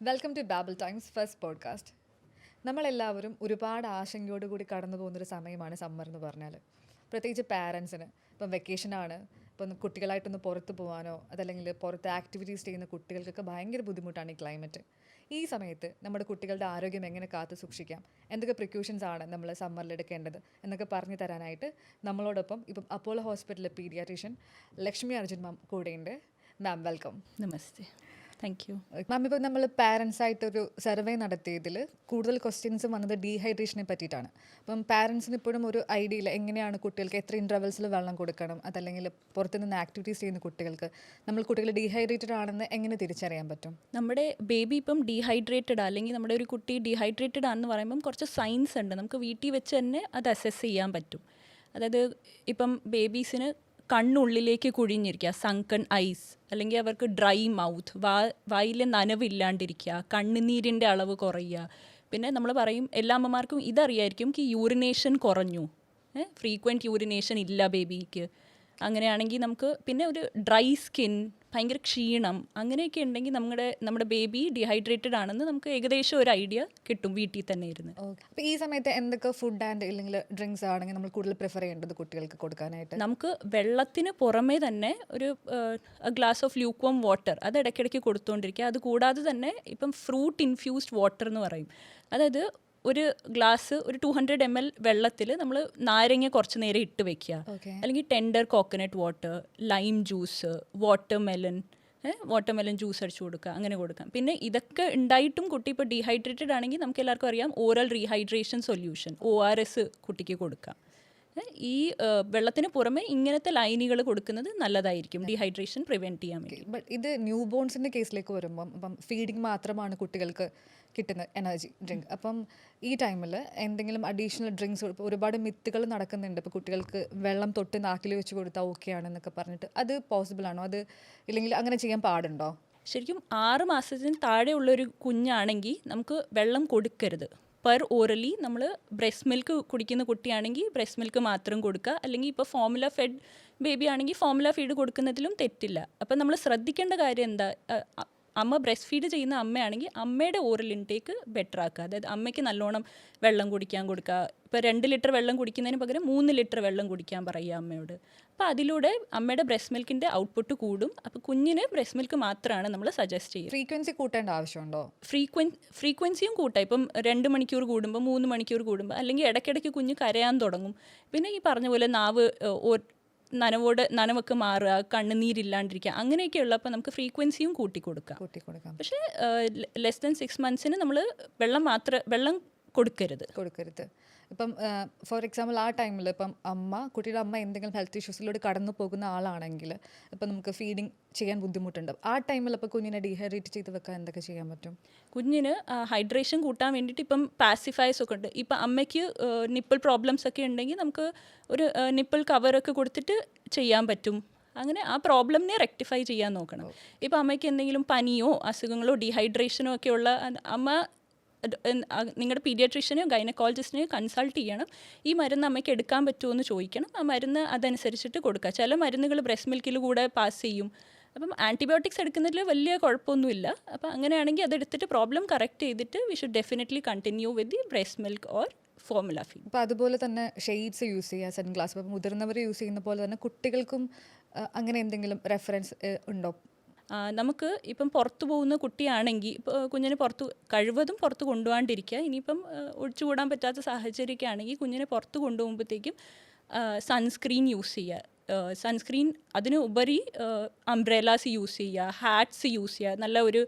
Welcome to Babble Times first podcast. നമ്മളെല്ലാവരും ഒരുപാട് ആശങ്കയോടുകൂടി കടന്നു പോകുന്നൊരു സമയമാണ് സമ്മർ എന്ന് പറഞ്ഞാൽ. പ്രത്യേകിച്ച് പാരൻസിന് ഇപ്പം വെക്കേഷനാണ്, ഇപ്പം കുട്ടികളായിട്ടൊന്ന് പുറത്ത് പോകാനോ അതല്ലെങ്കിൽ പുറത്ത് ആക്ടിവിറ്റീസ് ചെയ്യുന്ന കുട്ടികൾക്കൊക്കെ ഭയങ്കര ബുദ്ധിമുട്ടാണ് ഈ ക്ലൈമറ്റ്. ഈ സമയത്ത് നമ്മുടെ കുട്ടികളുടെ ആരോഗ്യം എങ്ങനെ കാത്തു സൂക്ഷിക്കാം, എന്തൊക്കെ പ്രിക്യൂഷൻസ് ആണ് നമ്മൾ സമ്മറിൽ എടുക്കേണ്ടത് എന്നൊക്കെ പറഞ്ഞു തരാനായിട്ട് നമ്മളോടൊപ്പം ഇപ്പം അപ്പോളോ ഹോസ്പിറ്റലിലെ പീഡിയാട്രീഷ്യൻ ലക്ഷ്മി അർജുൻ മാം കൂടെയുണ്ട്. Ma'am welcome. നമസ്തേ, താങ്ക് യു. മാം, ഇപ്പോൾ നമ്മൾ പാരൻസായിട്ടൊരു സർവേ നടത്തിയതിൽ കൂടുതൽ ക്വസ്റ്റ്യൻസ് വന്നത് ഡീഹൈഡ്രേഷനെ പറ്റിയിട്ടാണ്. അപ്പം പാരൻസിന് ഇപ്പോഴും ഒരു ഐഡിയ ഇല്ല എങ്ങനെയാണ് കുട്ടികൾക്ക് എത്ര ഇൻ്റർവെൽസിൽ വെള്ളം കൊടുക്കണം, അതല്ലെങ്കിൽ പുറത്തുനിന്ന് ആക്ടിവിറ്റീസ് ചെയ്യുന്ന കുട്ടികൾക്ക് നമ്മൾ കുട്ടികൾ ഡീഹൈഡ്രേറ്റഡ് ആണെന്ന് എങ്ങനെ തിരിച്ചറിയാൻ പറ്റും? നമ്മുടെ ബേബി ഇപ്പം ഡീഹൈഡ്രേറ്റഡ് അല്ലെങ്കിൽ നമ്മുടെ ഒരു കുട്ടി ഡീഹൈഡ്രേറ്റഡ് ആണെന്ന് പറയുമ്പം കുറച്ച് സൈൻസ് ഉണ്ട്, നമുക്ക് വീട്ടിൽ വെച്ച് തന്നെ അത് അസസ് ചെയ്യാൻ പറ്റും. അതായത് ഇപ്പം ബേബീസിന് കണ്ണുള്ളിലേക്ക് കുഴിഞ്ഞിരിക്കുക, സങ്കൺ ഐസ്, അല്ലെങ്കിൽ അവർക്ക് ഡ്രൈ മൗത്ത്, വായിൽ നനവില്ലാണ്ടിരിക്കുക, കണ്ണുനീരിൻ്റെ അളവ് കുറയുക. പിന്നെ നമ്മൾ പറയും, എല്ലാ അമ്മമാർക്കും ഇതറിയായിരിക്കും യൂറിനേഷൻ കുറഞ്ഞു, ഫ്രീക്വൻറ്റ് യൂറിനേഷൻ ഇല്ല ബേബിക്ക്. അങ്ങനെയാണെങ്കിൽ നമുക്ക് പിന്നെ ഒരു ഡ്രൈ സ്കിൻ, ഭയങ്കര ക്ഷീണം, അങ്ങനെയൊക്കെ ഉണ്ടെങ്കിൽ നമ്മുടെ ബേബി ഡീഹൈഡ്രേറ്റഡ് ആണെന്ന് നമുക്ക് ഏകദേശം ഒരു ഐഡിയ കിട്ടും വീട്ടിൽ തന്നെ ഇരുന്ന്. അപ്പോൾ ഈ സമയത്ത് എന്തൊക്കെ ഫുഡ് ആൻഡ് ഇല്ലെങ്കിൽ ഡ്രിങ്ക്സ് ആണെങ്കിൽ നമ്മൾ കൂടുതൽ പ്രിഫർ ചെയ്യേണ്ടത് കുട്ടികൾക്ക് കൊടുക്കാനായിട്ട്? നമുക്ക് വെള്ളത്തിന് പുറമേ തന്നെ ഒരു ഗ്ലാസ് ഓഫ് ലൂക്ക്വാം വാട്ടർ അത് ഇടയ്ക്കിടയ്ക്ക് കൊടുത്തുകൊണ്ടിരിക്കുക. അത് കൂടാതെ തന്നെ ഇപ്പം ഫ്രൂട്ട് ഇൻഫ്യൂസ്ഡ് വാട്ടർ എന്ന് പറയും. അതായത് ഒരു ഗ്ലാസ് ഒരു 200 ml വെള്ളത്തിൽ നമ്മൾ നാരങ്ങ കുറച്ച് നേരം ഇട്ട് വെക്കുക, അല്ലെങ്കിൽ tender coconut water, lime juice, watermelon juice അടിച്ചു കൊടുക്കുക, അങ്ങനെ കൊടുക്കാം. പിന്നെ ഇതൊക്കെ ഉണ്ടായിട്ടും കുട്ടി ഇപ്പോൾ ഡീഹൈഡ്രേറ്റഡ് ആണെങ്കിൽ നമുക്ക് എല്ലാവർക്കും അറിയാം ഓറൽ റീഹൈഡ്രേഷൻ സൊല്യൂഷൻ ORS കുട്ടിക്ക് കൊടുക്കാം. ഈ വെള്ളത്തിന് പുറമെ ഇങ്ങനത്തെ ലൈനുകൾ കൊടുക്കുന്നത് നല്ലതായിരിക്കും ഡീഹൈഡ്രേഷൻ പ്രിവെൻറ്റ് ചെയ്യാൻ വേണ്ടി. ബട്ട് ഇത് ന്യൂ ബോൺസിൻ്റെ കേസിലേക്ക് വരുമ്പം അപ്പം ഫീഡിങ് മാത്രമാണ് കുട്ടികൾക്ക് കിട്ടുന്ന എനർജി ഡ്രിങ്ക്. അപ്പം ഈ ടൈമിൽ എന്തെങ്കിലും അഡീഷണൽ ഡ്രിങ്ക്സ്, ഒരുപാട് മിത്തുകൾ നടക്കുന്നുണ്ട്. ഇപ്പോൾ കുട്ടികൾക്ക് വെള്ളം തൊട്ട് നാക്കിൽ വെച്ച് കൊടുത്താൽ ഓക്കെ ആണെന്നൊക്കെ പറഞ്ഞിട്ട്, അത് പോസിബിൾ ആണോ? അത് ഇല്ലെങ്കിൽ അങ്ങനെ ചെയ്യാൻ പാടുണ്ടോ? ശരിക്കും 6 മാസത്തിന് താഴെയുള്ളൊരു കുഞ്ഞാണെങ്കിൽ നമുക്ക് വെള്ളം കൊടുക്കരുത്. പെർ ഓറലി നമ്മൾ ബ്രസ്റ്റ് മിൽക്ക് കുടിക്കുന്ന കുട്ടിയാണെങ്കിൽ ബ്രസ്റ്റ് മിൽക്ക് മാത്രം കൊടുക്കുക, അല്ലെങ്കിൽ ഇപ്പോൾ ഫോർമുല ഫെഡ് ബേബി ആണെങ്കിൽ ഫോർമുല ഫീഡ് കൊടുക്കുന്നതിലും തെറ്റില്ല. അപ്പം നമ്മൾ ശ്രദ്ധിക്കേണ്ട കാര്യം എന്താ, അമ്മ ബ്രസ്റ്റ് ഫീഡ് ചെയ്യുന്ന അമ്മയാണെങ്കിൽ അമ്മയുടെ ഓറൽ ഇൻടേക്ക് ബെറ്റർ ആക്കുക. അതായത് അമ്മയ്ക്ക് നല്ലോണം വെള്ളം കുടിക്കാൻ കൊടുക്കുക. ഇപ്പോൾ 2 ലിറ്റർ വെള്ളം കുടിക്കുന്നതിന് പകരം 3 ലിറ്റർ വെള്ളം കുടിക്കാൻ പറയുക അമ്മയോട്. അപ്പോൾ അതിലൂടെ അമ്മയുടെ ബ്രസ്റ്റ് മിൽക്കിൻ്റെ ഔട്ട്പുട്ട് കൂടും. അപ്പോൾ കുഞ്ഞിന് ബ്രസ്റ്റ് മിൽക്ക് മാത്രമാണ് നമ്മൾ സജസ്റ്റ് ചെയ്യുക. ഫ്രീക്വൻസി കൂട്ടേണ്ട ആവശ്യമുണ്ടോ? ഫ്രീക്വൻസിയും കൂട്ടാം. ഇപ്പം 2 മണിക്കൂർ കൂടുമ്പോൾ, 3 മണിക്കൂർ കൂടുമ്പോൾ, അല്ലെങ്കിൽ ഇടയ്ക്കിടയ്ക്ക് കുഞ്ഞ് കരയാൻ തുടങ്ങും. പിന്നെ ഈ പറഞ്ഞ പോലെ നനവൊക്കെ മാറുക, കണ്ണുനീരില്ലാണ്ടിരിക്കുക, അങ്ങനെയൊക്കെ ഉള്ളപ്പോൾ നമുക്ക് ഫ്രീക്വൻസിയും കൂട്ടിക്കൊടുക്കാം. പക്ഷേ ലെസ് ദാൻ 6 monthsന് നമ്മൾ വെള്ളം കൊടുക്കരുത്. ഇപ്പം ഫോർ എക്സാമ്പിൾ ആ ടൈമിൽ ഇപ്പം കുട്ടിയുടെ അമ്മ എന്തെങ്കിലും ഹെൽത്ത് ഇഷ്യൂസിലൂടെ കടന്നു പോകുന്ന ആളാണെങ്കിൽ ഇപ്പം നമുക്ക് ഫീഡിങ് ചെയ്യാൻ ബുദ്ധിമുട്ടുണ്ട്. ആ ടൈമിൽ ഇപ്പോൾ കുഞ്ഞിനെ ഡീഹൈഡ്രേറ്റ് ചെയ്ത് വെക്കാൻ എന്തൊക്കെ ചെയ്യാൻ പറ്റും? കുഞ്ഞിന് ഹൈഡ്രേഷൻ കൂട്ടാൻ വേണ്ടിയിട്ട് ഇപ്പം പാസിഫയേഴ്സ് ഒക്കെ ഉണ്ട്. ഇപ്പം അമ്മയ്ക്ക് നിപ്പിൾ പ്രോബ്ലംസ് ഒക്കെ ഉണ്ടെങ്കിൽ നമുക്ക് ഒരു നിപ്പിൾ കവറൊക്കെ കൊടുത്തിട്ട് ചെയ്യാൻ പറ്റും. അങ്ങനെ ആ പ്രോബ്ലമിനെ റെക്ടിഫൈ ചെയ്യാൻ നോക്കണം. ഇപ്പം അമ്മയ്ക്ക് എന്തെങ്കിലും പനിയോ അസുഖങ്ങളോ ഡീഹൈഡ്രേഷനോ ഒക്കെ ഉള്ള അമ്മ നിങ്ങളുടെ പീഡിയാട്രീഷ്യനെയോ ഗൈനക്കോളജിസ്റ്റിനെയോ കൺസൾട്ട് ചെയ്യണം. ഈ മരുന്ന് അമ്മയ്ക്ക് എടുക്കാൻ പറ്റുമോ എന്ന് ചോദിക്കണം. ആ മരുന്ന് അതനുസരിച്ചിട്ട് കൊടുക്കുക. ചില മരുന്നുകൾ ബ്രസ്റ്റ് മിൽക്കിൽ കൂടെ പാസ് ചെയ്യും. അപ്പം ആൻറ്റിബയോട്ടിക്സ് എടുക്കുന്നതിൽ വലിയ കുഴപ്പമൊന്നുമില്ല. അപ്പം അങ്ങനെയാണെങ്കിൽ അതെടുത്തിട്ട് പ്രോബ്ലം കറക്റ്റ് ചെയ്തിട്ട് we should definitely continue with the breast milk or formula feed. അപ്പോൾ അതുപോലെ തന്നെ ഷെയ്ഡ്സ് യൂസ് ചെയ്യുക, സൺഗ്ലാസ്. അപ്പോൾ മുതിർന്നവർ യൂസ് ചെയ്യുന്ന പോലെ തന്നെ കുട്ടികൾക്കും അങ്ങനെ എന്തെങ്കിലും റെഫറൻസ് ഉണ്ടോ? നമുക്ക് ഇപ്പം പുറത്തു പോകുന്ന കുട്ടിയാണെങ്കിൽ ഇപ്പോൾ കുഞ്ഞിനെ കഴിവതും പുറത്ത് കൊണ്ടുപോകാണ്ടിരിക്കുക. ഇനിയിപ്പം ഒഴിച്ചുകൂടാൻ പറ്റാത്ത സാഹചര്യമൊക്കെ ആണെങ്കിൽ കുഞ്ഞിനെ പുറത്ത് കൊണ്ടുപോകുമ്പോഴത്തേക്കും സൺസ്ക്രീൻ യൂസ് ചെയ്യുക. സൺസ്ക്രീൻ അതിന് ഉപരി അംബ്രേലാസ് യൂസ് ചെയ്യുക, ഹാറ്റ്സ് യൂസ് ചെയ്യുക, നല്ല ഒരു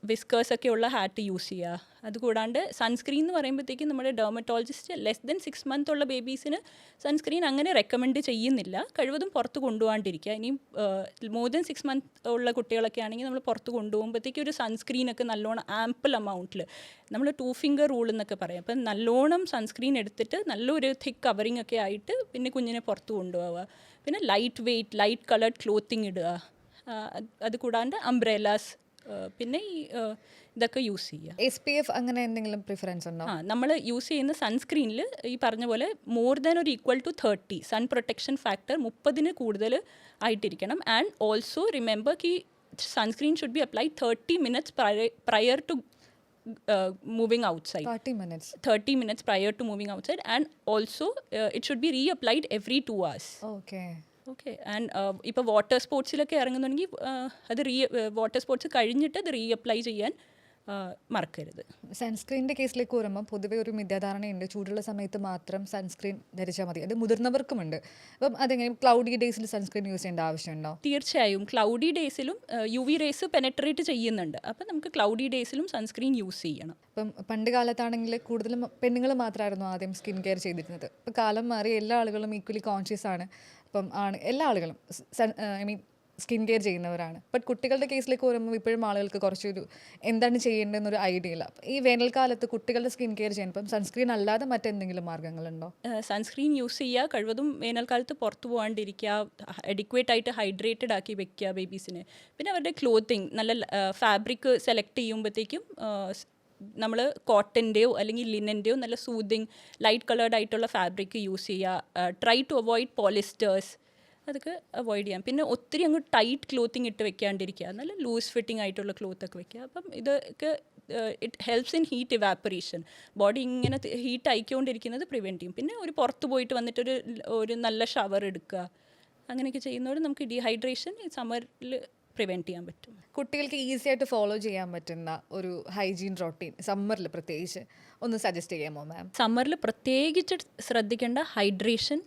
വിസ്കേഴ്സൊക്കെ ഉള്ള ഹാറ്റ് യൂസ് ചെയ്യുക. അതുകൂടാണ്ട് സൺസ്ക്രീൻ എന്ന് പറയുമ്പോഴത്തേക്കും നമ്മുടെ ഡെർമറ്റോളജിസ്റ്റ് ലെസ് ദെൻ 6 months ഉള്ള ബേബീസിന് സൺസ്ക്രീൻ അങ്ങനെ റെക്കമെൻഡ് ചെയ്യുന്നില്ല. കഴിവതും പുറത്ത് കൊണ്ടുപോകാണ്ടിരിക്കുക. ഇനിയും മോർ ദെൻ 6 months ഉള്ള കുട്ടികളൊക്കെ ആണെങ്കിൽ നമ്മൾ പുറത്ത് കൊണ്ടുപോകുമ്പോഴത്തേക്കും ഒരു സൺസ്ക്രീനൊക്കെ നല്ലോണം ആംപിൾ എമൗണ്ടിൽ, നമ്മൾ 2 finger റൂൾ എന്നൊക്കെ പറയും. അപ്പം നല്ലോണം സൺസ്ക്രീൻ എടുത്തിട്ട് നല്ലൊരു തിക്ക് കവറിങ് ഒക്കെ ആയിട്ട് പിന്നെ കുഞ്ഞിനെ പുറത്ത് കൊണ്ടുപോവുക. പിന്നെ ലൈറ്റ് കളർഡ് ക്ലോത്തിങ് ഇടുക. അതുകൂടാണ്ട് അംബ്രേലാസ്, പിന്നെ ഇതൊക്കെ യൂസ് ചെയ്യുക. SPF അങ്ങനെ എന്തെങ്കിലും പ്രിഫറൻസ് ഉണ്ടോ? നമ്മൾ യൂസ് ചെയ്യുന്ന സൺസ്ക്രീനിൽ ഈ പറഞ്ഞ പോലെ മോർ ദാൻ ഒരു equal to 30 sun protection factor 30 കൂടുതൽ ആയിട്ടിരിക്കണം. And also remember sunscreen should be applied 30 minutes prior to moving outside. 30 minutes. 30 minutes prior to moving outside, and also it should be reapplied every 2 hours. Okay. Okay. And ഇപ്പോൾ water സ്പോർട്സിലൊക്കെ ഇറങ്ങുന്നുണ്ടെങ്കിൽ അത് water sports കഴിഞ്ഞിട്ട് അത് reapply ചെയ്യാൻ മറക്കരുത്. സൺസ്ക്രീനിൻ്റെ കേസിലേക്ക് വരുമ്പോൾ പൊതുവെ ഒരു മിഥ്യാധാരണയുണ്ട്, ചൂടുള്ള സമയത്ത് മാത്രം സൺസ്ക്രീൻ ധരിച്ചാൽ മതി. അത് മുതിർന്നവർക്കുമുണ്ട്. അപ്പം അതെങ്ങനെ ക്ലൗഡി ഡേയ്സിൽ സൺസ്ക്രീൻ യൂസ് ചെയ്യേണ്ട ആവശ്യമുണ്ടോ? തീർച്ചയായും ക്ലൗഡി ഡേയ്സിലും യു വി റേസ് പെനട്രേറ്റ് ചെയ്യുന്നുണ്ട്. അപ്പം നമുക്ക് ക്ലൗഡി ഡേയ്സിലും സൺസ്ക്രീൻ യൂസ് ചെയ്യണം. ഇപ്പം പണ്ട് കാലത്താണെങ്കിൽ കൂടുതലും പെണ്ണുങ്ങൾ മാത്രമായിരുന്നു ആദ്യം സ്കിൻ കെയർ ചെയ്തിരുന്നത്. ഇപ്പം കാലം മാറി എല്ലാ ആളുകളും ഈക്വലി കോൺഷ്യസ് ആണ്. അപ്പം എല്ലാ ആളുകളും ഐ മീൻ സ്കിൻ കെയർ ചെയ്യുന്നവരാണ്. ബട്ട് കുട്ടികളുടെ കേസിലേക്ക് വരുമ്പോൾ ഇപ്പോഴും ആളുകൾക്ക് കുറച്ചൊരു എന്താണ് ചെയ്യേണ്ടതെന്നൊരു ഐഡിയ ഇല്ല. ഈ വേനൽക്കാലത്ത് കുട്ടികളുടെ സ്കിൻ കെയർ ചെയ്യാൻ ഇപ്പം സൺസ്ക്രീൻ അല്ലാതെ മറ്റെന്തെങ്കിലും മാർഗ്ഗങ്ങളുണ്ടോ? സൺസ്ക്രീൻ യൂസ് ചെയ്യുക, കഴിവതും വേനൽക്കാലത്ത് പുറത്ത് പോകാണ്ടിരിക്കുക, അഡിക്വേറ്റ് ആയിട്ട് ഹൈഡ്രേറ്റഡ് ആക്കി വെക്കുക ബേബീസിന്. പിന്നെ അവരുടെ ക്ലോത്തിങ് നല്ല ഫാബ്രിക് സെലക്ട് ചെയ്യുമ്പോഴത്തേക്കും നമ്മൾ കോട്ടൻ്റെയോ അല്ലെങ്കിൽ ലിനൻ്റെയോ നല്ല സൂതിങ് ലൈറ്റ് കളേർഡ് ആയിട്ടുള്ള ഫാബ്രിക് യൂസ് ചെയ്യുക. ട്രൈ ടു അവോയ്ഡ് പോളിസ്റ്റേഴ്സ്, അതൊക്കെ അവോയ്ഡ് ചെയ്യാം. പിന്നെ ഒത്തിരി അങ്ങ് ടൈറ്റ് ക്ലോത്തിങ് ഇട്ട് വെക്കാണ്ടിരിക്കുക, നല്ല ലൂസ് ഫിറ്റിംഗ് ആയിട്ടുള്ള ക്ലോത്തൊക്കെ വെക്കുക. അപ്പം ഇതൊക്കെ it helps in heat evaporation. Body ഇങ്ങനെ ഹീറ്റ് ആയിക്കൊണ്ടിരിക്കുന്നത് പ്രിവെൻറ്റ് ചെയ്യും. പിന്നെ ഒരു പുറത്ത് പോയിട്ട് വന്നിട്ടൊരു ഒരു നല്ല ഷവർ എടുക്കുക, അങ്ങനെയൊക്കെ ചെയ്യുന്നതോടെ നമുക്ക് ഡീഹൈഡ്രേഷൻ ഈ സമ്മറിൽ പ്രിവെൻറ്റ് ചെയ്യാൻ പറ്റും. കുട്ടികൾക്ക് ഈസി ആയിട്ട് ഫോളോ ചെയ്യാൻ പറ്റുന്ന ഒരു ഹൈജീൻ റൊട്ടീൻ സമ്മറിൽ പ്രത്യേകിച്ച് ഒന്ന് സജസ്റ്റ് ചെയ്യാമോ മാം? സമ്മറിൽ പ്രത്യേകിച്ച് ശ്രദ്ധിക്കേണ്ട ഹൈഡ്രേഷൻ.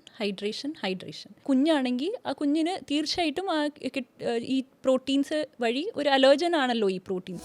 കുഞ്ഞാണെങ്കിൽ ആ കുഞ്ഞിന് തീർച്ചയായിട്ടും ഈ പ്രോട്ടീൻസ് വഴി ഒരു അലർജൻ ആണല്ലോ ഈ പ്രോട്ടീൻ.